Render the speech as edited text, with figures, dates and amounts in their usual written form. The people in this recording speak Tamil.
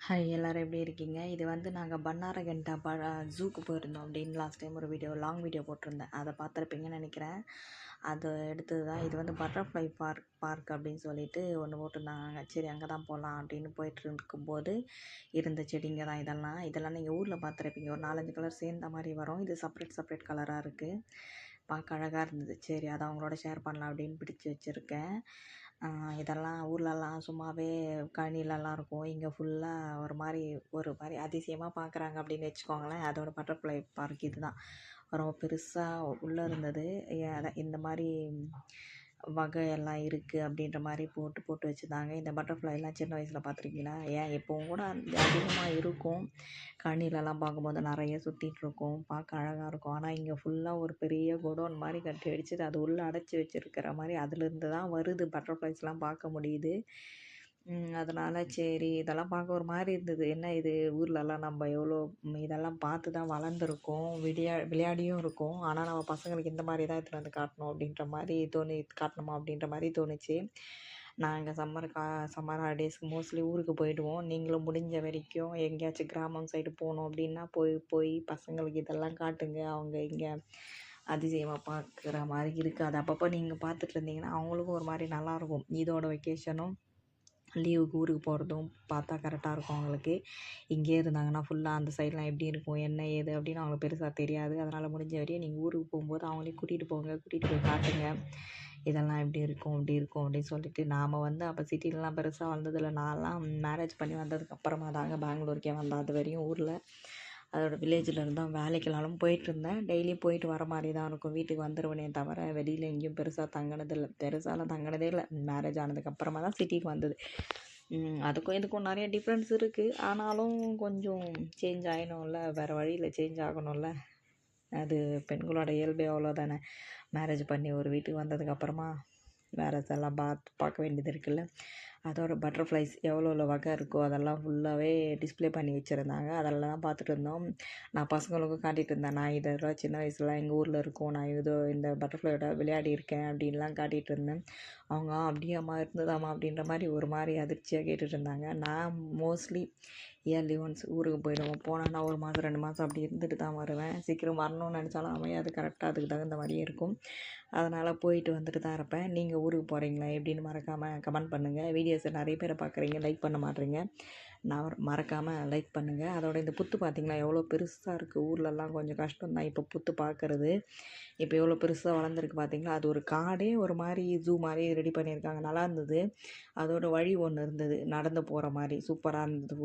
ஹாய் எல்லாரும் எப்படி இருக்கீங்க? இது வந்து நாங்கள் பன்னாரகண்டா ஜூக்கு போயிருந்தோம் அப்படின்னு லாஸ்ட் டைம் ஒரு லாங் வீடியோ போட்டிருந்தேன். அதை பார்த்துருப்பீங்கன்னு நினைக்கிறேன். அதை எடுத்தது தான். இது வந்து பட்டர்ஃப்ளை பார்க் அப்படின்னு சொல்லிட்டு ஒன்று போட்டிருந்தாங்க. சரி அங்கே தான் போகலாம் அப்படின்னு போயிட்டு இருக்கும்போது இருந்த செடிங்க தான் இதெல்லாம் நீங்கள் ஊரில் பார்த்துருப்பீங்க. ஒரு 4-5 கலர் சேர்ந்த மாதிரி வரும். இது செப்பரேட் கலராக இருக்குது. பார்க்க அழகாக இருந்தது. சரி அதை அவங்களோட ஷேர் பண்ணலாம் அப்படின்னு பிடிச்சி வச்சுருக்கேன். இதெல்லாம் ஊர்லலாம் சும்மாவே கழனிலலாம் இருக்கும். இங்கே ஃபுல்லாக ஒரு மாதிரி அதிசயமாக பார்க்குறாங்க அப்படின்னு வச்சுக்கோங்களேன். அதோட பட்டர்ஃப்ளை பார்க் இது தான். ரொம்ப பெருசாக உள்ளே இருந்தது. அதான் இந்த மாதிரி வகையெல்லாம் இருக்குது அப்படின்ற மாதிரி போட்டு வச்சுருந்தாங்க. இந்த பட்டர்ஃப்ளைலாம் சின்ன வயசில் பார்த்துருக்கீங்களா? ஏன் இப்போவும் கூட அதிகமாக இருக்கும். கழனிலலாம் பார்க்கும்போது நிறைய சுற்றிட்டுருக்கும். பார்க்க அழகாக இருக்கும். ஆனால் இங்கே ஃபுல்லாக ஒரு பெரிய குடோன் மாதிரி கட்டி அடிச்சுட்டு அது உள்ளே அடைச்சி வச்சுருக்கிற மாதிரி அதுலேருந்து தான் வருது பட்டர்ஃப்ளைஸ்லாம் பார்க்க முடியுது. அதனால் சரி இதெல்லாம் பார்க்க ஒரு மாதிரி இருந்தது. என்ன இது ஊர்லலாம் நம்ம எவ்வளோ இதெல்லாம் பார்த்து தான் வளர்ந்துருக்கோம். விளையாடியும் இருக்கோம். ஆனால் நம்ம பசங்களுக்கு இந்த மாதிரி தான் எடுத்துகிட்டு வந்து காட்டணும் அப்படின்ற மாதிரி காட்டணுமா அப்படின்ற மாதிரி தோணுச்சு. நாங்கள் சம்மர் ஹாலிடேஸ்க்கு மோஸ்ட்லி ஊருக்கு போயிடுவோம். நீங்களும் முடிஞ்ச வரைக்கும் எங்கேயாச்சும் கிராமம் சைடு போகணும் அப்படின்னா போய் பசங்களுக்கு இதெல்லாம் காட்டுங்க. அவங்க இங்கே அதிசயமாக பார்க்குற மாதிரி இருக்குது. அது அப்பப்போ நீங்கள் பார்த்துட்டு இருந்தீங்கன்னா அவங்களுக்கும் ஒரு மாதிரி நல்லாயிருக்கும். இதோட வெக்கேஷனும் லீவுக்கு ஊருக்கு போகிறதும் பார்த்தா கரெக்டாக இருக்கும் அவங்களுக்கு. இங்கேயே இருந்தாங்கன்னா ஃபுல்லாக அந்த சைட்லாம் எப்படி இருக்கும், என்ன ஏது அப்படின்னு அவங்களுக்கு பெருசாக தெரியாது. அதனால் முடிஞ்ச வரையும் நீங்கள் ஊருக்கு போகும்போது அவங்களையும் கூட்டிகிட்டு போய் காட்டுங்க. இதெல்லாம் இப்படி இருக்கும் அப்படின்னு சொல்லிட்டு நாம் வந்து அப்போ சிட்டிலலாம் பெருசாக வளர்ந்ததில்ல. நான்லாம் மேரேஜ் பண்ணி வந்ததுக்கப்புறமா தாங்க பெங்களூருக்கே வந்தேன். அது வரையும் ஊரில் அதோட வில்லேஜில் இருந்தால் வேலைக்குனாலும் போயிட்டுருந்தேன். டெய்லியும் போயிட்டு வர மாதிரி தான் இருக்கும். வீட்டுக்கு வந்துடுவேனே தவிர வெளியில் எங்கேயும் பெருசாக தங்கினதே இல்லை. மேரேஜ் ஆனதுக்கப்புறமா தான் சிட்டிக்கு வந்தது. அதுக்கும் இதுக்கும் நிறைய டிஃப்ரென்ஸ் இருக்குது. ஆனாலும் கொஞ்சம் சேஞ்ச் ஆகணும்ல, வேறு வழியில் சேஞ்ச் ஆகணும்ல. அது பெண்களோட இயல்பே அவ்வளோதானே. மேரேஜ் பண்ணி ஒரு வீட்டுக்கு வந்ததுக்கப்புறமா வேறு இதெல்லாம் பார்க்க வேண்டியது இருக்குல்ல. அதோட பட்டர்ஃப்ளைஸ் எவ்வளோ வகை இருக்கோ அதெல்லாம் ஃபுல்லாகவே டிஸ்ப்ளே பண்ணி வச்சுருந்தாங்க. அதெல்லாம் தான் பார்த்துட்டு இருந்தோம். நான் பசங்களுக்கும் காட்டிகிட்டு இருந்தேன். நான் இதெல்லாம் சின்ன வயசுல எங்கள் ஊரில் இருக்கும். நான் இந்த பட்டர்ஃப்ளையோட விளையாடியிருக்கேன் அப்படின்லாம் காட்டிகிட்டு இருந்தேன். அவங்க அப்படியாம்மா இருந்ததாம்மா அப்படின்ற மாதிரி ஒரு மாதிரி அதிர்ச்சியாக கேட்டுட்டு இருந்தாங்க. நான் மோஸ்ட்லி இயர்லி ஒன்ஸ் ஊருக்கு போயிடுவோம். போனேன்னா 1 மாதம் 2 மாதம் அப்படி இருந்துட்டு தான் வருவேன். சீக்கிரம் வரணும்னு நினச்சாலும் அமையாது. கரெக்டாக அதுக்கு தகுந்த மாதிரியே இருக்கும். அதனால் போயிட்டு வந்துட்டு தான் இருப்பேன். நீங்கள் ஊருக்கு போகிறீங்களா எப்படின்னு மறக்காமல் கமெண்ட் பண்ணுங்கள். வீடியோஸை நிறைய பேரை பார்க்குறீங்க, லைக் பண்ண மாட்டேறீங்க. நான் மறக்காமல் லைக் பண்ணுங்கள். அதோட இந்த புத்து பார்த்திங்களா எவ்வளோ பெருசாக இருக்குது. ஊர்லலாம் கொஞ்சம் கஷ்டம் தான் இப்போ புத்து பார்க்குறது. இப்போ எவ்வளோ பெருசாக வளர்ந்துருக்கு பார்த்திங்களா. அது ஒரு காடே ஒரு மாதிரி ஜூ மாதிரி ரெடி பண்ணியிருக்காங்க. நல்லா இருந்தது. அதோட வழி ஒன்று இருந்தது நடந்து போகிற மாதிரி. சூப்பராக இருந்தது.